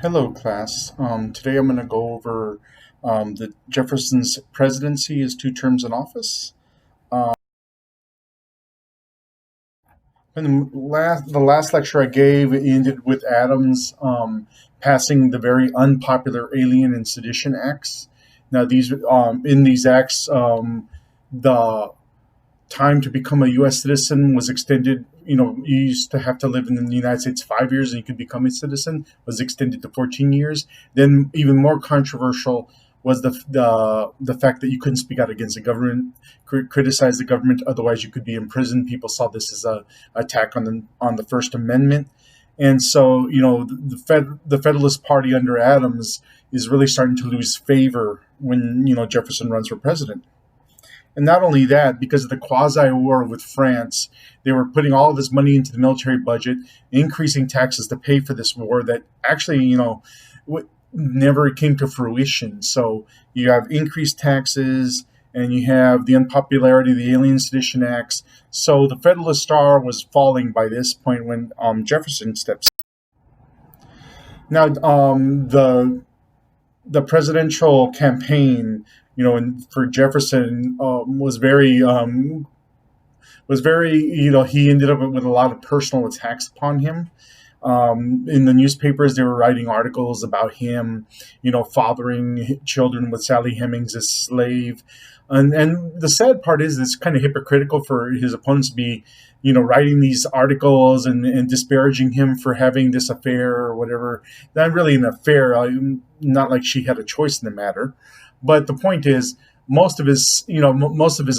Hello, class. Today I'm going to go over the Jefferson's presidency, his 2 terms in office. Um, and the last lecture I gave ended with Adams passing the very unpopular Alien and Sedition Acts. Now, in these acts, the time to become a U.S. citizen was extended. You used to have to live in the United States 5 years and you could become a citizen. Was extended to 14 years. Then, even more controversial was the fact that you couldn't speak out against the government, criticize the government. Otherwise, you could be imprisoned. People saw this as a attack on the First Amendment. And so, the Federalist Party under Adams is really starting to lose favor when Jefferson runs for president. And not only that, because of the quasi war with France, they were putting all of this money into the military budget, increasing taxes to pay for this war that actually, never came to fruition. So you have increased taxes and you have the unpopularity of the Alien Sedition Acts. So the Federalist Star was falling by this point when Jefferson steps. Now, the presidential campaign, for Jefferson was very, he ended up with a lot of personal attacks upon him. In the newspapers, they were writing articles about him, fathering children with Sally Hemings as slave. And the sad part is it's kind of hypocritical for his opponents to be, writing these articles and disparaging him for having this affair or whatever. Not really an affair, not like she had a choice in the matter. But the point is, most of his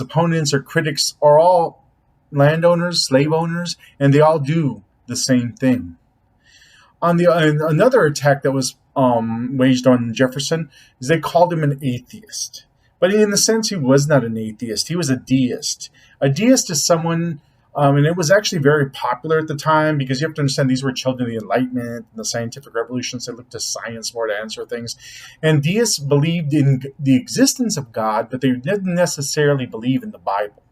opponents or critics are all landowners, slave owners, and they all do the same thing. Another attack that was waged on Jefferson is they called him an atheist. But in the sense, he was not an atheist. He was a deist. A deist is someone, and it was actually very popular at the time because you have to understand these were children of the Enlightenment and the scientific revolutions. They looked to science more to answer things. And deists believed in the existence of God, but they didn't necessarily believe in the Bible.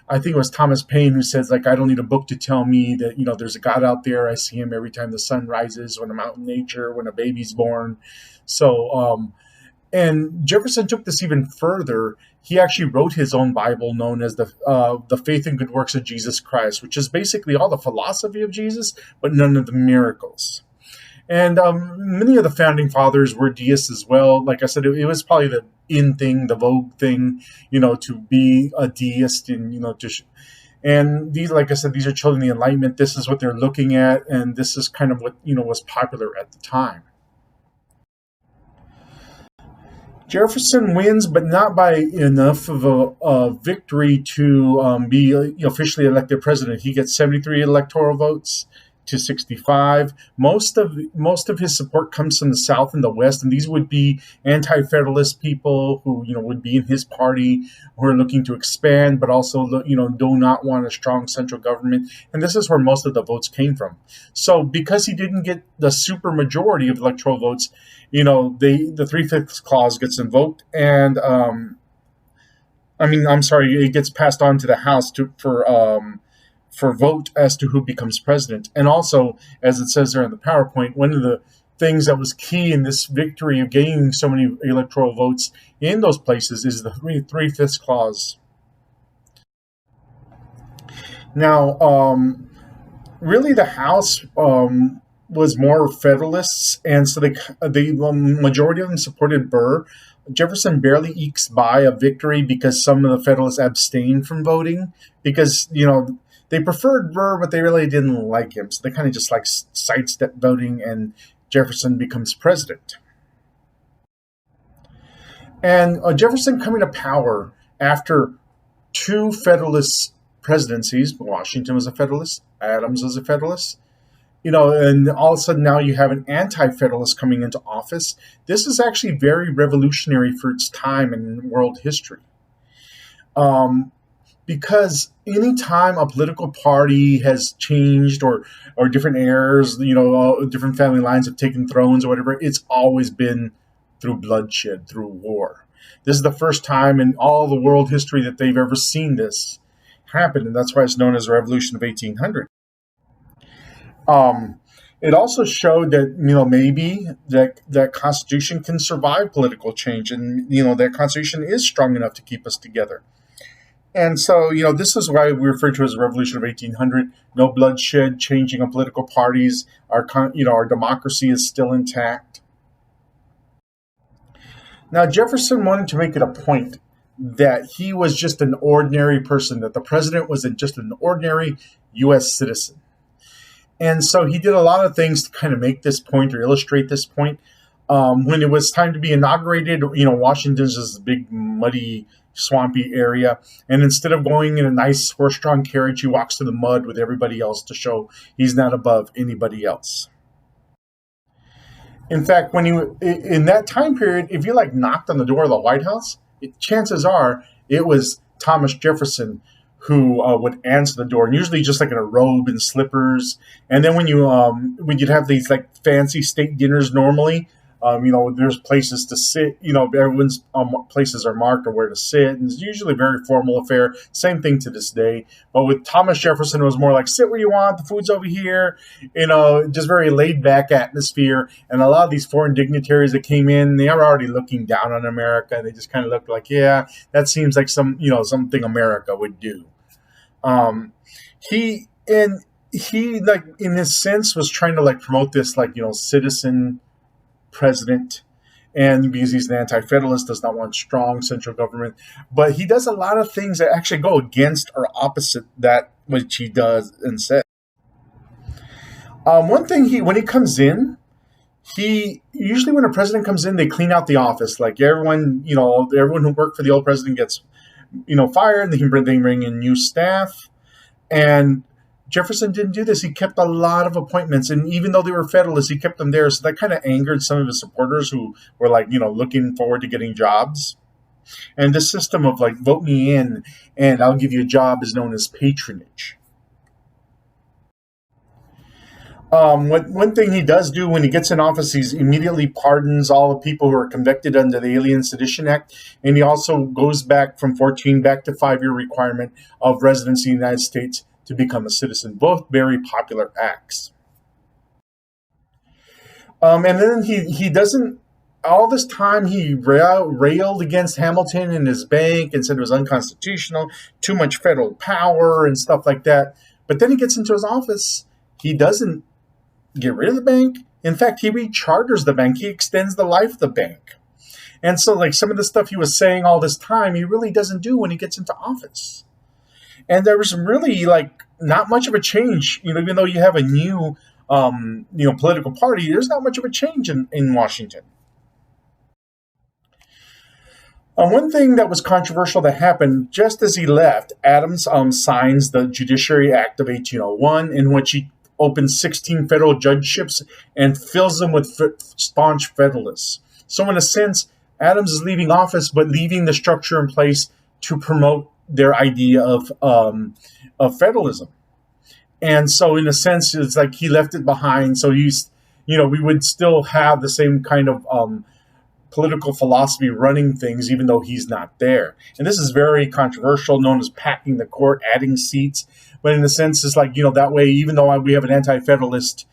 I think it was Thomas Paine who says, like, I don't need a book to tell me that, there's a God out there. I see him every time the sun rises, when I'm out in nature, when a baby's born. So, and Jefferson took this even further. He actually wrote his own Bible known as the Faith and Good Works of Jesus Christ, which is basically all the philosophy of Jesus, but none of the miracles. And many of the founding fathers were deists as well. Like I said, it was probably the in thing, the vogue thing, to be a deist and, and these, like I said, these are children of the Enlightenment. This is what they're looking at. And this is kind of what, was popular at the time. Jefferson wins, but not by enough of a victory to be officially elected president. He gets 73 electoral votes to 65. Most of his support comes from the South and the West, and these would be anti-federalist people who would be in his party, who are looking to expand, but also do not want a strong central government. And this is where most of the votes came from. So because he didn't get the super majority of electoral votes, the 3/5 clause gets invoked, and it gets passed on to the House for vote as to who becomes president. And also, as it says there in the PowerPoint, one of the things that was key in this victory of gaining so many electoral votes in those places is the 3/5 clause. Now, really, the House was more Federalists, and so the majority of them supported Burr. Jefferson barely ekes by a victory because some of the Federalists abstained from voting because they preferred Burr, but they really didn't like him, so they kind of just sidestep voting, and Jefferson becomes president. And Jefferson coming to power after two Federalist presidencies. Washington was a Federalist, Adams was a Federalist. And all of a sudden now you have an anti-federalist coming into office. This is actually very revolutionary for its time in world history. Because any time a political party has changed or different heirs, different family lines have taken thrones or whatever, it's always been through bloodshed, through war. This is the first time in all the world history that they've ever seen this happen, and that's why it's known as the Revolution of 1800. It also showed that maybe that Constitution can survive political change, and that Constitution is strong enough to keep us together. And so, this is why we refer to it as the Revolution of 1800. No bloodshed, changing of political parties. Our democracy is still intact. Now, Jefferson wanted to make it a point that he was just an ordinary person, that the president was just an ordinary U.S. citizen. And so he did a lot of things to kind of make this point or illustrate this point. When it was time to be inaugurated, Washington's this big, muddy, swampy area. And instead of going in a nice horse-drawn carriage, he walks through the mud with everybody else to show he's not above anybody else. In fact, in that time period, if you knocked on the door of the White House, chances are it was Thomas Jefferson who would answer the door, and usually just in a robe and slippers. And then when you'd have these fancy state dinners normally, there's places to sit. Everyone's places are marked or where to sit, and it's usually a very formal affair. Same thing to this day. But with Thomas Jefferson, it was more like sit where you want. The food's over here. Just very laid back atmosphere. And a lot of these foreign dignitaries that came in, they were already looking down on America. They just kind of looked like, yeah, that seems like something America would do. He in his sense was trying to promote this citizen president, and because he's an anti-federalist, does not want strong central government, but he does a lot of things that actually go against or opposite that which he does and says. One thing, when he comes in, he usually, when a president comes in, they clean out the office. Everyone who worked for the old president gets fired. They bring in new staff, and Jefferson didn't do this. He kept a lot of appointments, and even though they were Federalists, he kept them there. So that kind of angered some of his supporters who were looking forward to getting jobs. And this system of vote me in and I'll give you a job is known as patronage. One thing he does do when he gets in office, he immediately pardons all the people who are convicted under the Alien Sedition Act, and he also goes back from 14 back to 5-year requirement of residency in the United States to become a citizen. Both very popular acts. And then he doesn't. All this time he railed against Hamilton and his bank and said it was unconstitutional, too much federal power and stuff like that. But then he gets into his office. He doesn't get rid of the bank. In fact, he recharters the bank. He extends the life of the bank. And so some of the stuff he was saying all this time, he really doesn't do when he gets into office. And there was really not much of a change, even though you have a new, political party, there's not much of a change in Washington. One thing that was controversial that happened just as he left, Adams signs the Judiciary Act of 1801, in which he opens 16 federal judgeships and fills them with staunch Federalists. So in a sense, Adams is leaving office, but leaving the structure in place to promote their idea of federalism. And so in a sense, it's he left it behind. So we would still have the same kind of political philosophy running things, even though he's not there. And this is very controversial, known as packing the court, adding seats. But in a sense, it's that way, even though we have an anti-federalist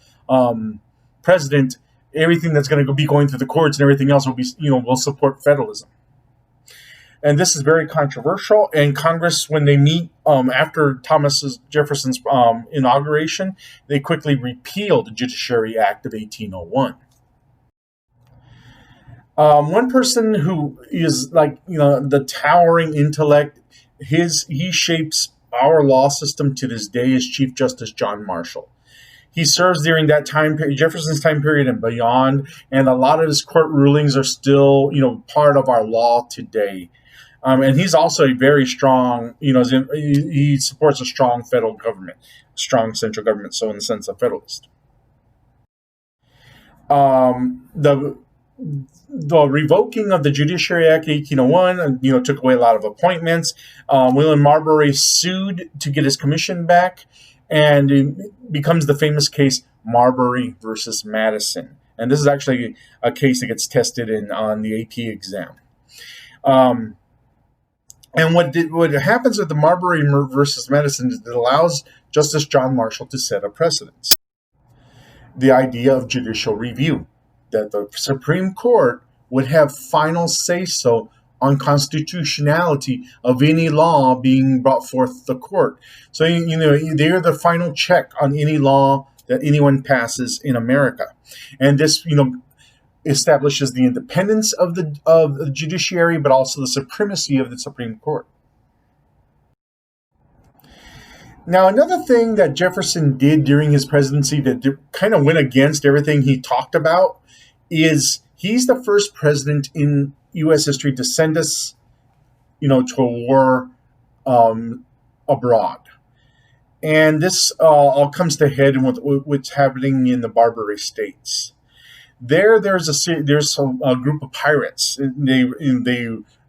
president, everything that's going to be going through the courts and everything else will be, will support federalism. And this is very controversial. And Congress, when they meet after Thomas Jefferson's inauguration, they quickly repealed the Judiciary Act of 1801. One person who is the towering intellect, he shapes our law system to this day is Chief Justice John Marshall. He serves during that time period, Jefferson's time period and beyond, and a lot of his court rulings are still, part of our law today. And he's also a very strong, he supports a strong federal government, strong central government, so in the sense of federalist. The revoking of the Judiciary Act 1801, took away a lot of appointments. William Marbury sued to get his commission back, and it becomes the famous case Marbury versus Madison. And this is actually a case that gets tested on the AP exam. And what happens with the Marbury versus Madison is it allows Justice John Marshall to set a precedent. the idea of judicial review, that the Supreme Court would have final say so on constitutionality of any law being brought forth the court. So they're the final check on any law that anyone passes in America, and this establishes the independence of the judiciary, but also the supremacy of the Supreme Court. Now, another thing that Jefferson did during his presidency that kind of went against everything he talked about is he's the first president in U.S. history to send us, to a war abroad. And this all comes to head in what's happening in the Barbary States. There's a group of pirates. They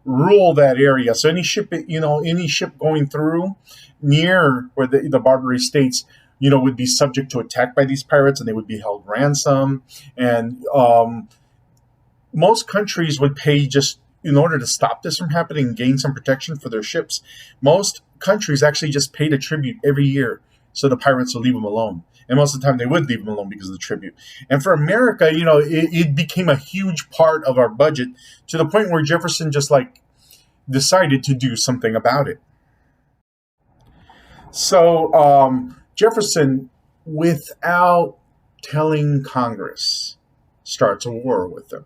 rule that area. So any ship going through near where the Barbary States, would be subject to attack by these pirates, and they would be held ransom. And most countries would pay just in order to stop this from happening and gain some protection for their ships. Most countries actually just paid a tribute every year so the pirates would leave them alone. And most of the time they would leave them alone because of the tribute. And for America, it became a huge part of our budget to the point where Jefferson just decided to do something about it. So Jefferson, without telling Congress, starts a war with them.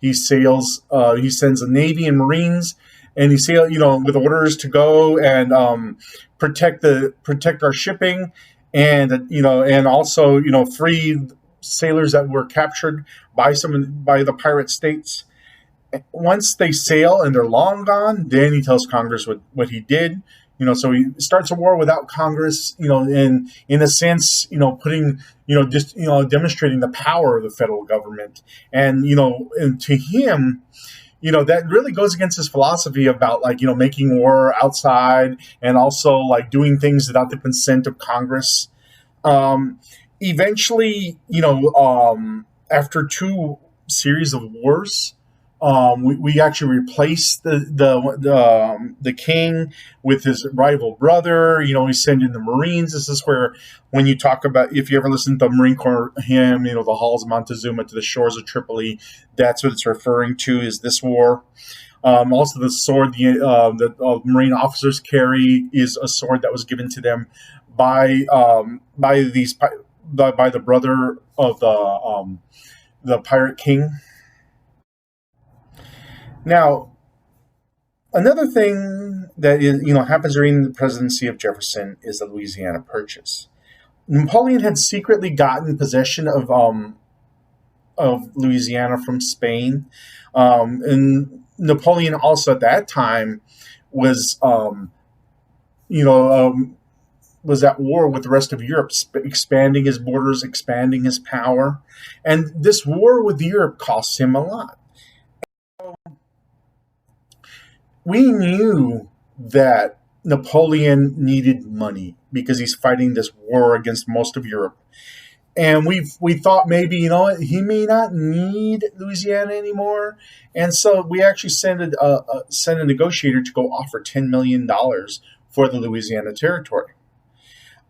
He sails. He sends a Navy and Marines, and he sails, with orders to go and protect our shipping, and also free sailors that were captured by the pirate states. Once they sail and they're long gone, then he tells Congress what he did. So he starts a war without Congress, and in a sense, putting, just, demonstrating the power of the federal government. And to him, that really goes against his philosophy about making war outside and also doing things without the consent of Congress. Eventually, after two series of wars, we actually replaced the king with his rival brother. We send in the Marines. This is where, when you talk about, if you ever listen to the Marine Corps hymn, the halls of Montezuma to the shores of Tripoli, that's what it's referring to, is this war. Also, the sword the Marine officers carry is a sword that was given to them by the brother of the pirate king. Now, another thing that happens during the presidency of Jefferson is the Louisiana Purchase. Napoleon had secretly gotten possession of Louisiana from Spain, and Napoleon also at that time was was at war with the rest of Europe, expanding his borders, expanding his power, and this war with Europe cost him a lot. We knew that Napoleon needed money because he's fighting this war against most of Europe. And we thought maybe, he may not need Louisiana anymore. And so we actually sent a negotiator to go offer $10 million for the Louisiana Territory.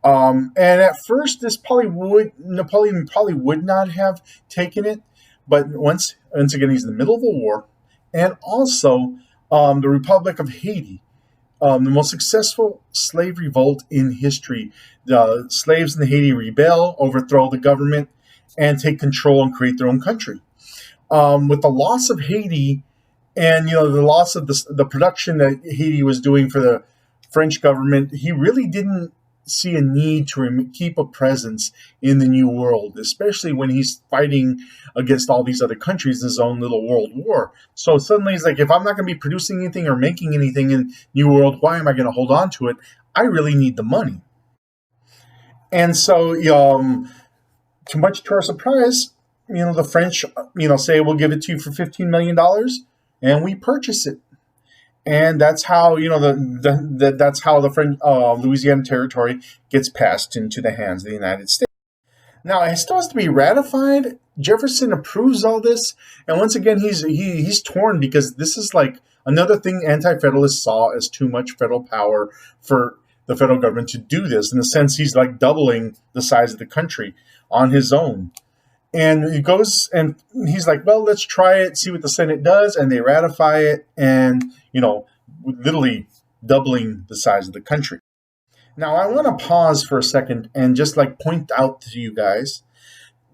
And at first, Napoleon probably would not have taken it. But once again, he's in the middle of a war. And also, the Republic of Haiti, the most successful slave revolt in history. The slaves in Haiti rebel, overthrow the government, and take control and create their own country. With the loss of Haiti and the loss of the production that Haiti was doing for the French government, he really didn't see a need to keep a presence in the New World, especially when he's fighting against all these other countries in his own little world war. So suddenly he's like, if I'm not going to be producing anything or making anything in New World, why am I going to hold on to it? I really need the money. And so, too much to our surprise, the French, say, we'll give it to you for $15 million, and we purchase it. And that's how that's how the French Louisiana Territory gets passed into the hands of the United States. Now it still has to be ratified. Jefferson approves all this, and once again he's torn because this is another thing anti-federalists saw as too much federal power for the federal government to do this. In a sense, he's doubling the size of the country on his own. And he goes and he's like, well, let's try it, see what the Senate does, and they ratify it, and literally doubling the size of the country. Now, I want to pause for a second and just like point out to you guys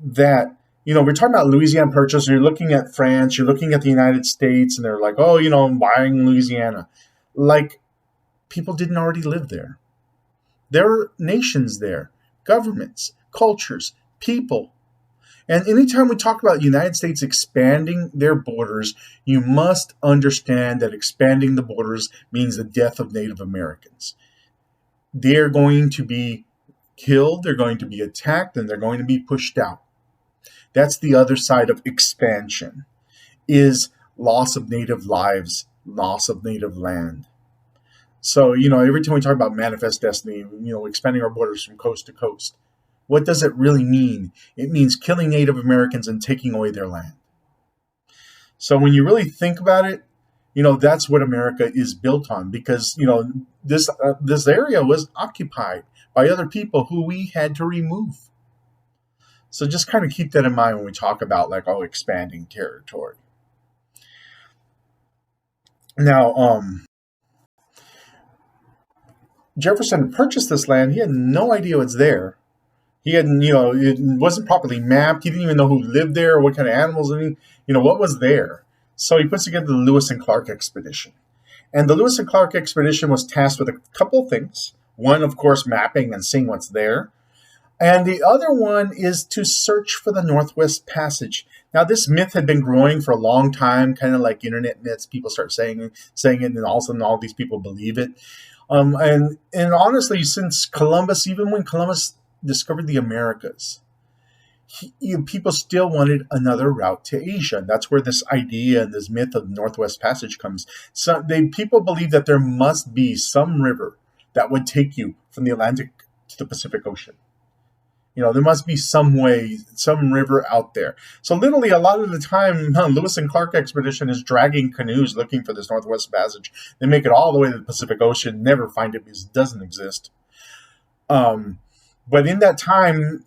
that we're talking about Louisiana Purchase. You're looking at France, you're looking at the United States, and they're like, oh, I'm buying Louisiana. Like, people didn't already live there. There are nations there, governments, cultures, people. And anytime we talk about the United States expanding their borders, you must understand that expanding the borders means the death of Native Americans. They're going to be killed, they're going to be attacked, and they're going to be pushed out. That's the other side of expansion, is loss of native lives, loss of native land. So, every time we talk about manifest destiny, expanding our borders from coast to coast, what does it really mean? It means killing Native Americans and taking away their land. So when you really think about it, that's what America is built on, because this area was occupied by other people who we had to remove. So just kind of keep that in mind when we talk about expanding territory. Now, Jefferson purchased this land. He had no idea what's there. He hadn't, it wasn't properly mapped. He didn't even know who lived there or what kind of animals, what was there. So he puts together the Lewis and Clark expedition. And the Lewis and Clark expedition was tasked with a couple of things. One, of course, mapping and seeing what's there. And the other one is to search for the Northwest Passage. Now, this myth had been growing for a long time, kind of like internet myths. People start saying it, and all of a sudden all these people believe it. And honestly, since Columbus, even when Columbus discovered the Americas, people still wanted another route to Asia. That's where this idea and this myth of Northwest Passage comes. So people believe that there must be some river that would take you from the Atlantic to the Pacific Ocean. There must be some way, some river out there. So literally a lot of the time, Lewis and Clark expedition is dragging canoes looking for this Northwest Passage. They make it all the way to the Pacific Ocean, never find it because it doesn't exist. But in that time,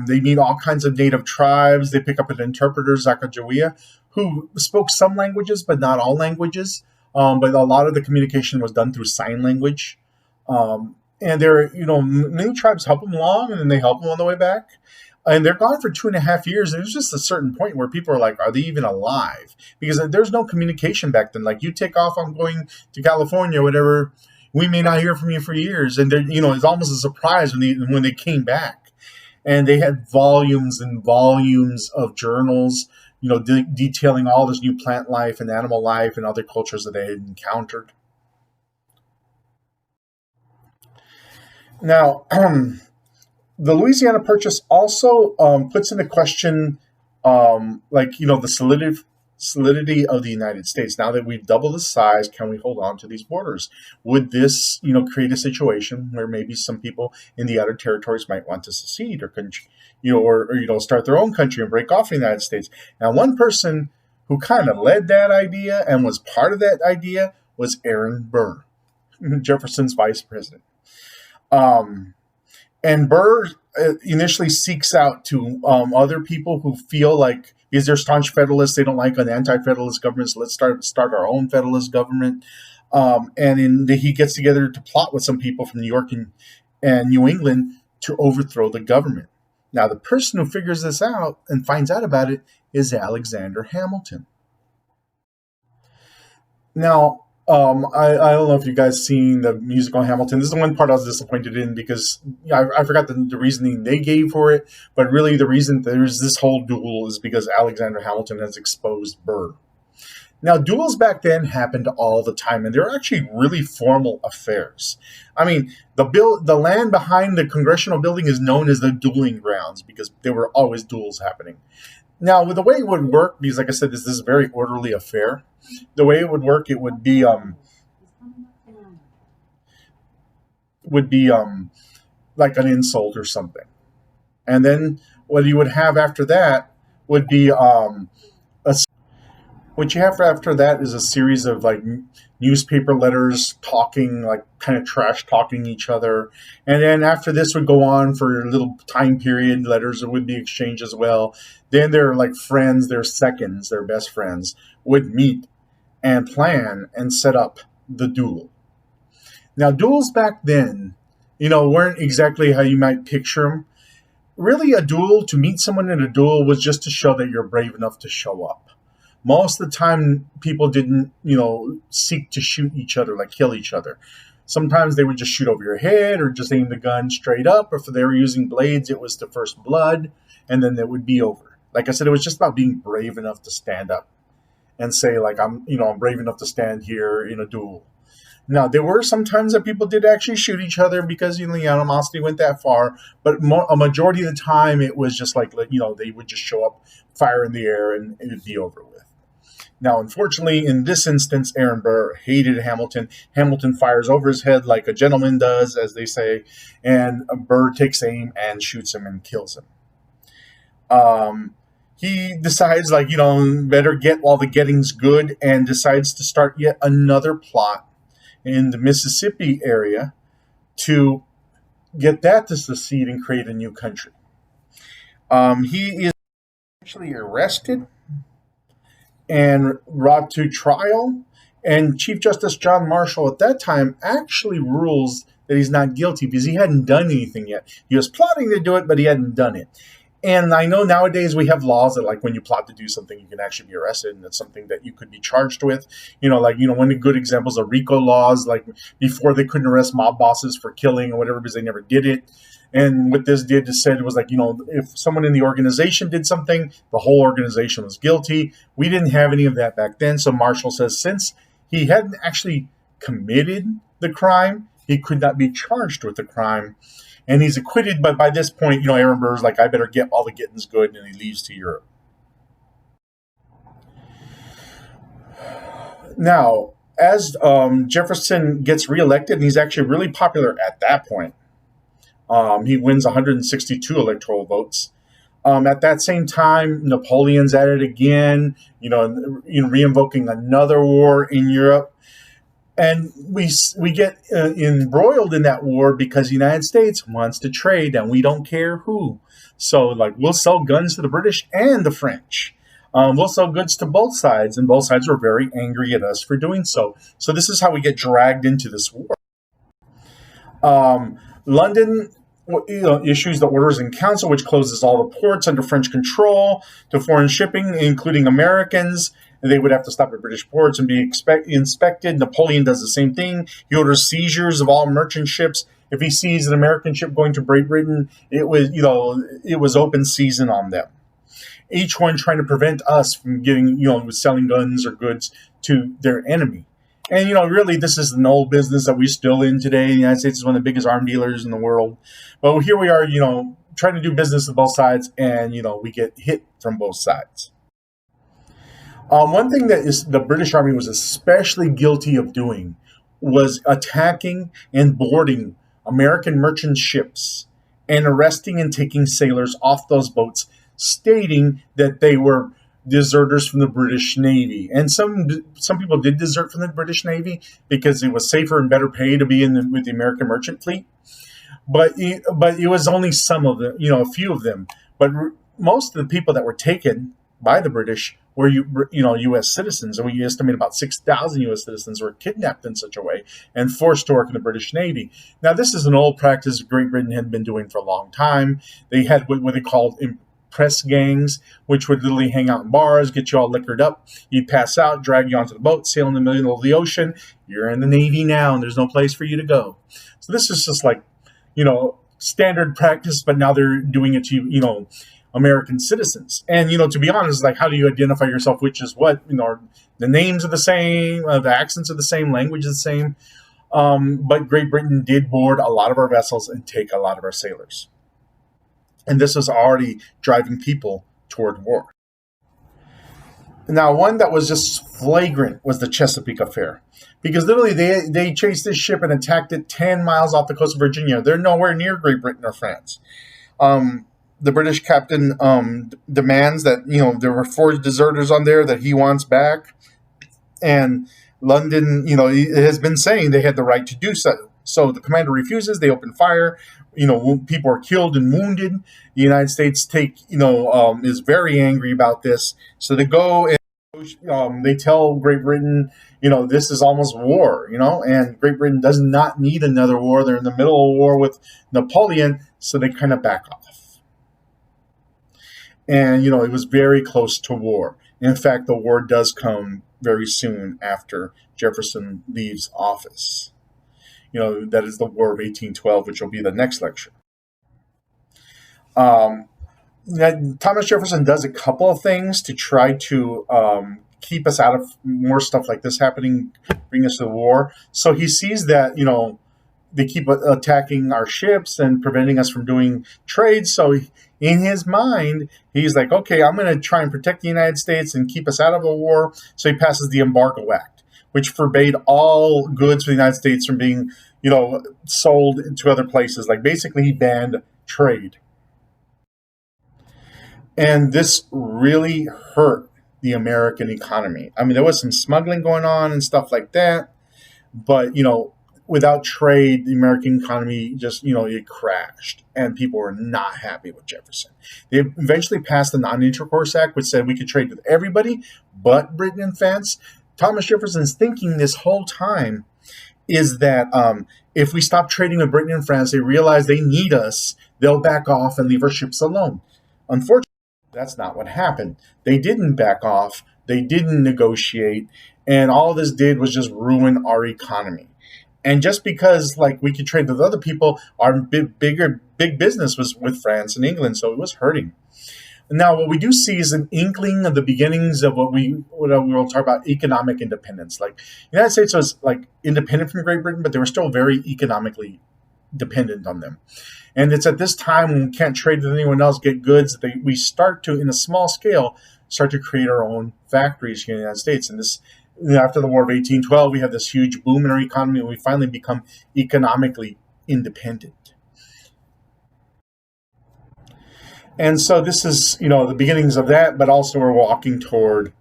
they meet all kinds of native tribes. They pick up an interpreter, Sacagawea, who spoke some languages, but not all languages. But a lot of the communication was done through sign language. And many tribes help them along, and then they help them on the way back. And they're gone for 2.5 years. And there's just a certain point where people are like, are they even alive? Because there's no communication back then. Like, you take off, I'm going to California, whatever. We may not hear from you for years. And it's almost a surprise when they came back. And they had volumes and volumes of journals, detailing all this new plant life and animal life and other cultures that they had encountered. Now, the Louisiana Purchase also puts into question, the solidity of the United States. Now that we've doubled the size, can we hold on to these borders? Would this, create a situation where maybe some people in the outer territories might want to secede or start their own country and break off from the United States? Now, one person who kind of led that idea and was part of that idea was Aaron Burr, Jefferson's vice president. And Burr initially seeks out to other people who feel like, because they're staunch Federalists, they don't like an anti-Federalist government, so let's start our own Federalist government. He gets together to plot with some people from New York and New England to overthrow the government. Now, the person who figures this out and finds out about it is Alexander Hamilton. Now, I don't know if you guys seen the musical Hamilton. This is the one part I was disappointed in because I forgot the reasoning they gave for it. But really, the reason there's this whole duel is because Alexander Hamilton has exposed Burr. Now, duels back then happened all the time, and they were actually really formal affairs. I mean, the land behind the Congressional Building is known as the dueling grounds because there were always duels happening. Now, with the way it would work, because like I said, this is a very orderly affair. The way it would work, it would be like an insult or something, and then what you would have after that would be What you have after that is a series of like newspaper letters talking, like kind of trash talking each other. And then after this would go on for a little time period, letters would be exchanged as well. Then their like friends, their seconds, their best friends would meet and plan and set up the duel. Now, duels back then, weren't exactly how you might picture them. Really, a duel, to meet someone in a duel, was just to show that you're brave enough to show up. Most of the time, people didn't, seek to shoot each other, like kill each other. Sometimes they would just shoot over your head or just aim the gun straight up. Or if they were using blades, it was the first blood, and then it would be over. Like I said, it was just about being brave enough to stand up and say, like, I'm brave enough to stand here in a duel. Now, there were some times that people did actually shoot each other because, the animosity went that far. But a majority of the time, it was just like, they would just show up, fire in the air, and it would be over with. Now, unfortunately, in this instance, Aaron Burr hated Hamilton. Hamilton fires over his head like a gentleman does, as they say, and Burr takes aim and shoots him and kills him. He decides, like, better get while the getting's good, and decides to start yet another plot in the Mississippi area to get that to secede and create a new country. He is actually arrested and brought to trial. And Chief Justice John Marshall at that time actually rules that he's not guilty because he hadn't done anything yet. He was plotting to do it, but he hadn't done it. And I know nowadays we have laws that, like, when you plot to do something, you can actually be arrested, and it's something that you could be charged with. One of the good examples are RICO laws, like before they couldn't arrest mob bosses for killing or whatever because they never did it. And what this did is said it was like, if someone in the organization did something, the whole organization was guilty. We didn't have any of that back then. So Marshall says since he hadn't actually committed the crime, he could not be charged with the crime. And he's acquitted, but by this point, Aaron Burr's like, I better get all the getting's good, and he leaves to Europe. Now, as Jefferson gets reelected, and he's actually really popular at that point, he wins 162 electoral votes. At that same time, Napoleon's at it again, re-invoking another war in Europe. And we get embroiled in that war because the United States wants to trade, and we don't care who. So, like, we'll sell guns to the British and the French. We'll sell goods to both sides, and both sides were very angry at us for doing so. So this is how we get dragged into this war. London issues the Orders in Council, which closes all the ports under French control to foreign shipping, including Americans. They would have to stop at British ports and be inspected. Napoleon does the same thing. He orders seizures of all merchant ships. If he sees an American ship going to Great Britain, it was open season on them. Each one trying to prevent us from getting, selling guns or goods to their enemy. And, really, this is an old business that we're still in today. The United States is one of the biggest arms dealers in the world. But here we are, trying to do business with both sides, and, we get hit from both sides. One thing that the British Army was especially guilty of doing was attacking and boarding American merchant ships and arresting and taking sailors off those boats, stating that they were deserters from the British Navy. And some people did desert from the British Navy because it was safer and better pay to be with the American merchant fleet. But it was only some of them, a few of them. But most of the people that were taken by the British were U.S. citizens, and we estimate about 6,000 U.S. citizens were kidnapped in such a way and forced to work in the British Navy. Now, this is an old practice Great Britain had been doing for a long time. They had what they called press gangs, which would literally hang out in bars, get you all liquored up. You'd pass out, drag you onto the boat, sail in the middle of the ocean. You're in the Navy now, and there's no place for you to go. So this is just like, standard practice, but now they're doing it to, American citizens. And, to be honest, like, how do you identify yourself, which is what? The names are the same, the accents are the same, language is the same. But Great Britain did board a lot of our vessels and take a lot of our sailors. And this was already driving people toward war. Now, one that was just flagrant was the Chesapeake affair. Because literally they chased this ship and attacked it 10 miles off the coast of Virginia. They're nowhere near Great Britain or France. the British captain demands that there were four deserters on there that he wants back, and London, has been saying they had the right to do so. So the commander refuses. They open fire. People are killed and wounded. The United States is very angry about this. So they go and they tell Great Britain, this is almost war. And Great Britain does not need another war. They're in the middle of a war with Napoleon, so they kind of back off. And it was very close to war. In fact, the war does come very soon after Jefferson leaves office. That is the War of 1812, which will be the next lecture. Um, Thomas Jefferson does a couple of things to try to keep us out of more stuff like this happening, bring us to the war. So he sees that, they keep attacking our ships and preventing us from doing trade. So in his mind, he's like, okay, I'm going to try and protect the United States and keep us out of a war. So he passes the Embargo Act, which forbade all goods for the United States from being, sold to other places. Like basically he banned trade. And this really hurt the American economy. I mean, there was some smuggling going on and stuff like that. But, without trade, the American economy just, it crashed. And people were not happy with Jefferson. They eventually passed the Non-Intercourse Act, which said we could trade with everybody but Britain and France. Thomas Jefferson's thinking this whole time is that if we stop trading with Britain and France, they realize they need us, they'll back off and leave our ships alone. Unfortunately, that's not what happened. They didn't back off, they didn't negotiate, and all this did was just ruin our economy. And just because we could trade with other people, our big business was with France and England, so it was hurting. Now, what we do see is an inkling of the beginnings of what we will talk about economic independence. Like the United States was independent from Great Britain, but they were still very economically dependent on them. And it's at this time when we can't trade with anyone else, get goods, that we start to, in a small scale, start to create our own factories here in the United States. And this, after the War of 1812, we have this huge boom in our economy, and we finally become economically independent. And so this is, the beginnings of that, but also we're walking toward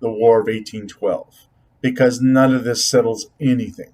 the War of 1812 because none of this settles anything.